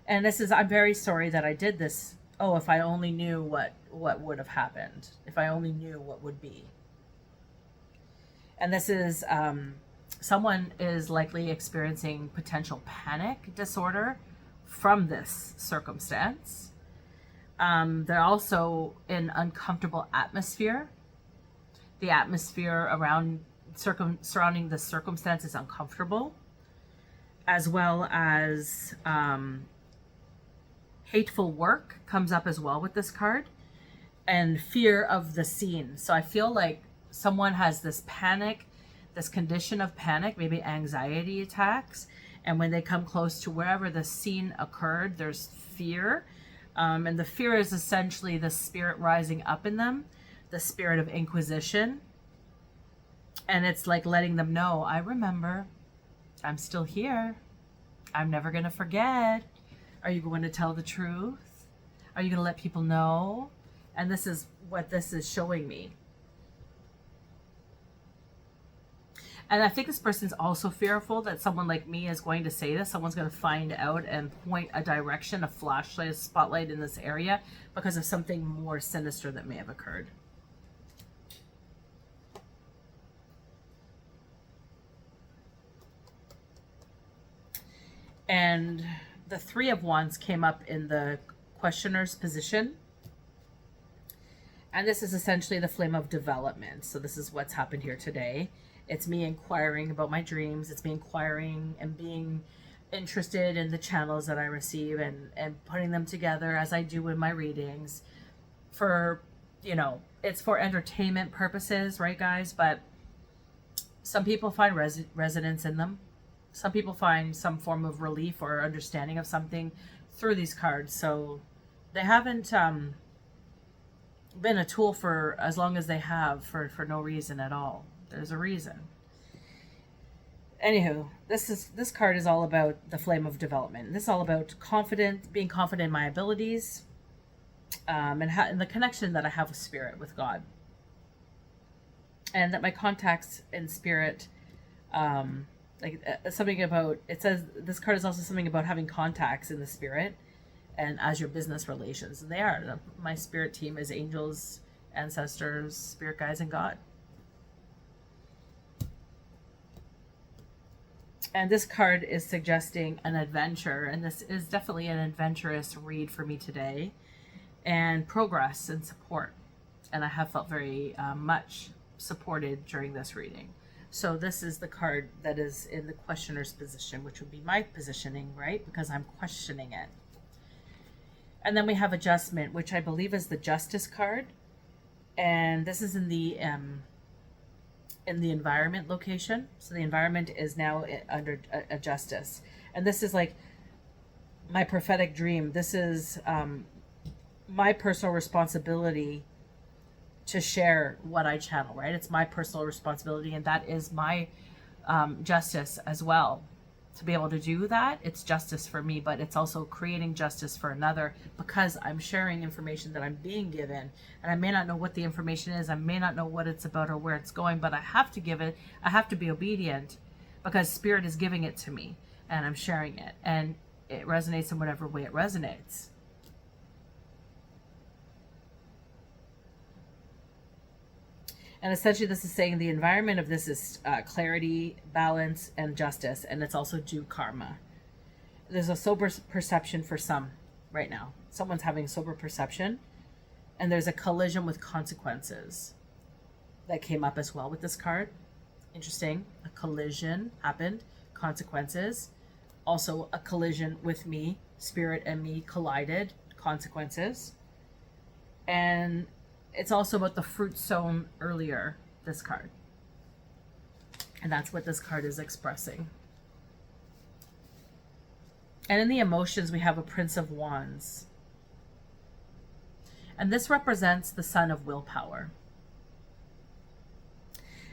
And this is, I'm very sorry that I did this. Oh, if I only knew what would have happened. If I only knew what would be. And this is, someone is likely experiencing potential panic disorder from this circumstance. They're also in uncomfortable atmosphere. The atmosphere around surrounding the circumstance is uncomfortable, as well as hateful work comes up as well with this card, and fear of the scene. So I feel like someone has this panic, this condition of panic, maybe anxiety attacks, and when they come close to wherever the scene occurred, there's fear. And the fear is essentially the spirit rising up in them, the spirit of inquisition. And it's like letting them know, I remember, I'm still here. I'm never going to forget. Are you going to tell the truth? Are you going to let people know? And this is what this is showing me. And I think this person's also fearful that someone like me is going to say this. Someone's going to find out and point a direction, a flashlight, a spotlight in this area because of something more sinister that may have occurred. And the 3 of Wands came up in the questioner's position. And this is essentially the flame of development. So this is what's happened here today. It's me inquiring about my dreams. It's me inquiring and being interested in the channels that I receive and putting them together as I do in my readings for, you know, it's for entertainment purposes, right, guys? But some people find resonance in them. some people find some form of relief or understanding of something through these cards. So they haven't been a tool for as long as they have for no reason at all. There's a reason. Anywho, this card is all about the flame of development. This is all about being confident in my abilities, and the connection that I have with spirit, with God, and that my contacts in spirit, something about, it says this card is also something about having contacts in the spirit and as your business relations. And they are. My spirit team is angels, ancestors, spirit guides, and God. And this card is suggesting an adventure, and this is definitely an adventurous read for me today, and progress and support. And I have felt very much supported during this reading. So this is the card that is in the questioner's position, which would be my positioning, right? Because I'm questioning it. And then we have adjustment, which I believe is the justice card. And this is in the environment location. So the environment is now under a justice. And this is like my prophetic dream. This is my personal responsibility to share what I channel, right? It's my personal responsibility, and that is my justice as well. To be able to do that, it's justice for me, but it's also creating justice for another, because I'm sharing information that I'm being given, and I may not know what the information is, I may not know what it's about or where it's going, but I have to give it, I have to be obedient, because spirit is giving it to me, and I'm sharing it, and it resonates in whatever way it resonates. And essentially this is saying the environment of this is clarity, balance, and justice. And it's also due karma. There's a sober perception for some right now. Someone's having sober perception. And there's a collision with consequences that came up as well with this card. Interesting. A collision happened. Consequences. Also a collision with me. Spirit and me collided. Consequences. And it's also about the fruit sown earlier, this card. And that's what this card is expressing. And in the emotions, we have a Prince of Wands. And this represents the sun of willpower.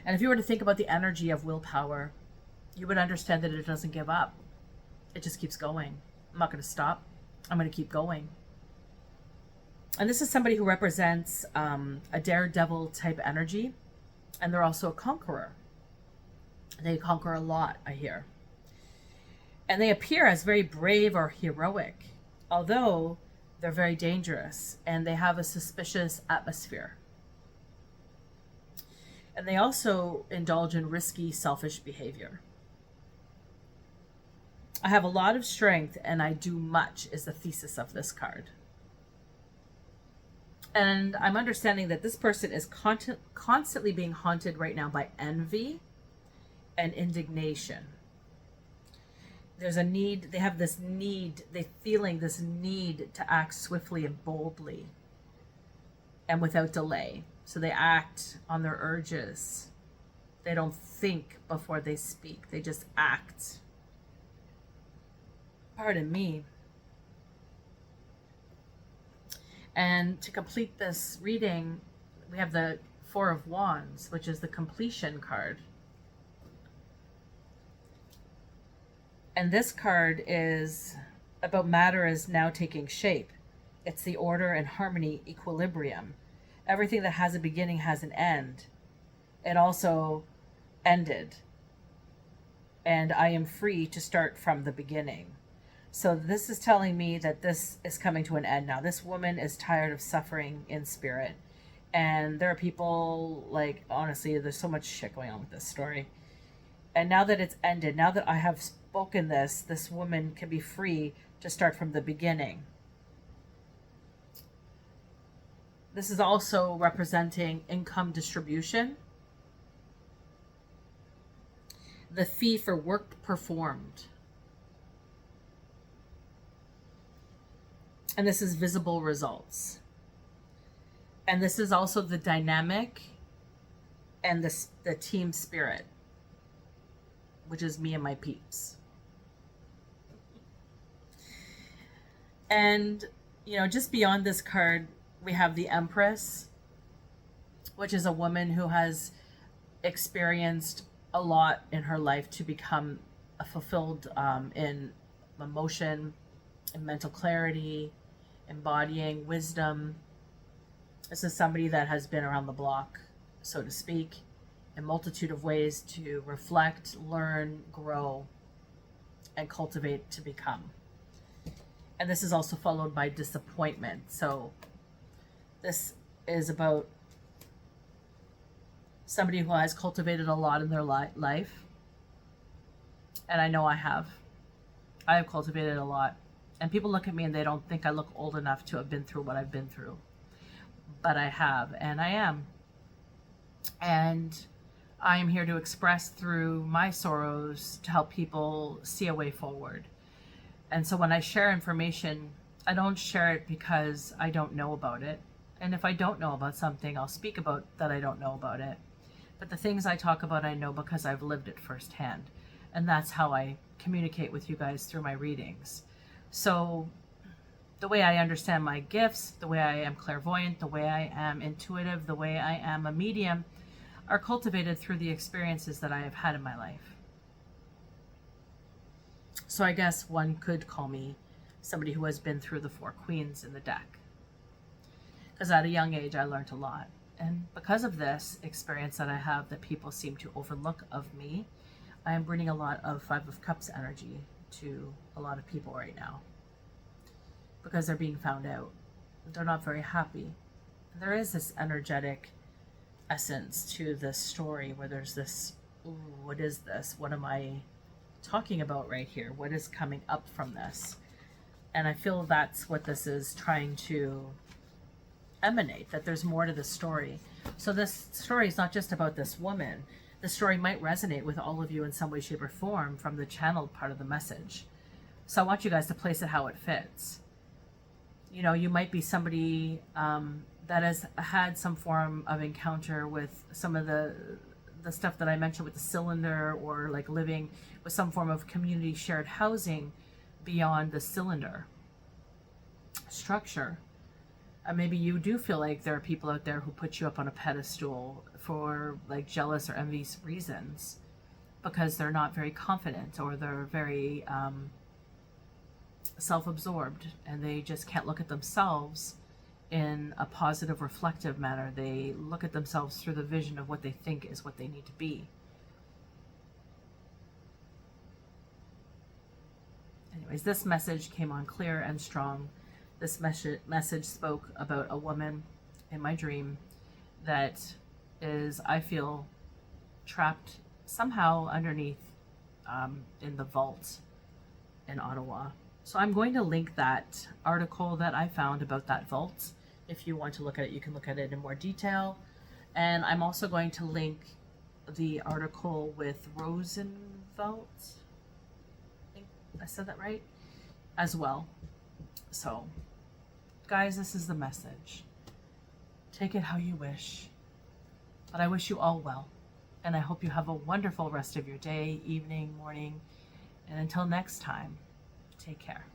And if you were to think about the energy of willpower, you would understand that it doesn't give up. It just keeps going. I'm not going to stop. I'm going to keep going. And this is somebody who represents a daredevil type energy. And they're also a conqueror. They conquer a lot, I hear. And they appear as very brave or heroic, although they're very dangerous and they have a suspicious atmosphere. And they also indulge in risky, selfish behavior. I have a lot of strength and I do much is the thesis of this card. And I'm understanding that this person is constantly being haunted right now by envy and indignation. There's a need, they have this need, they're feeling this need to act swiftly and boldly and without delay. So they act on their urges. They don't think before they speak. They just act. Pardon me. And to complete this reading, we have the Four of Wands, which is the completion card. And this card is about matter is now taking shape. It's the order and harmony, equilibrium. Everything that has a beginning has an end. It also ended. And I am free to start from the beginning. So this is telling me that this is coming to an end now. This woman is tired of suffering in spirit. And there are people, like, honestly, there's so much shit going on with this story. And now that it's ended, now that I have spoken this woman can be free to start from the beginning. This is also representing income distribution. The fee for work performed. And this is visible results. And this is also the dynamic and the team spirit. which is me and my peeps. And, you know, just beyond this card, we have the Empress, which is a woman who has experienced a lot in her life to become fulfilled in emotion, in mental clarity, embodying wisdom. This is somebody that has been around the block, so to speak, in a multitude of ways to reflect, learn, grow, and cultivate to become. And this is also followed by disappointment. So this is about somebody who has cultivated a lot in their life. And I know I have. I have cultivated a lot. And people look at me and they don't think I look old enough to have been through what I've been through. But I have, and I am. And I am here to express through my sorrows to help people see a way forward. And so when I share information, I don't share it because I don't know about it. And if I don't know about something, I'll speak about that I don't know about it. But the things I talk about, I know because I've lived it firsthand. And that's how I communicate with you guys through my readings. So the way I understand my gifts, the way I am clairvoyant, the way I am intuitive, the way I am a medium, are cultivated through the experiences that I have had in my life. So I guess one could call me somebody who has been through the 4 queens in the deck. Because at a young age, I learned a lot. And because of this experience that I have that people seem to overlook of me, I am bringing a lot of 5 of Cups energy to a lot of people right now. Because they're being found out. They're not very happy. There is this energetic essence to this story where there's this, ooh, what is this? What am I talking about right here? What is coming up from this? And I feel that's what this is trying to emanate, that there's more to the story. So this story is not just about this woman. The story might resonate with all of you in some way, shape, or form from the channeled part of the message. So I want you guys to place it how it fits. You know, you might be somebody that has had some form of encounter with some of the stuff that I mentioned with the cylinder, or like living with some form of community shared housing beyond the cylinder structure. Maybe you do feel like there are people out there who put you up on a pedestal for like jealous or envious reasons because they're not very confident, or they're very self-absorbed, and they just can't look at themselves in a positive, reflective manner. They look at themselves through the vision of what they think is what they need to be. Anyways, this message came on clear and strong. This message spoke about a woman in my dream that is, I feel, trapped somehow underneath in the vault in Ottawa. So I'm going to link that article that I found about that vault. If you want to look at it, you can look at it in more detail. And I'm also going to link the article with Roosevelt. I think I said that right as well. So guys, this is the message. Take it how you wish. But I wish you all well. And I hope you have a wonderful rest of your day, evening, morning. And until next time, take care.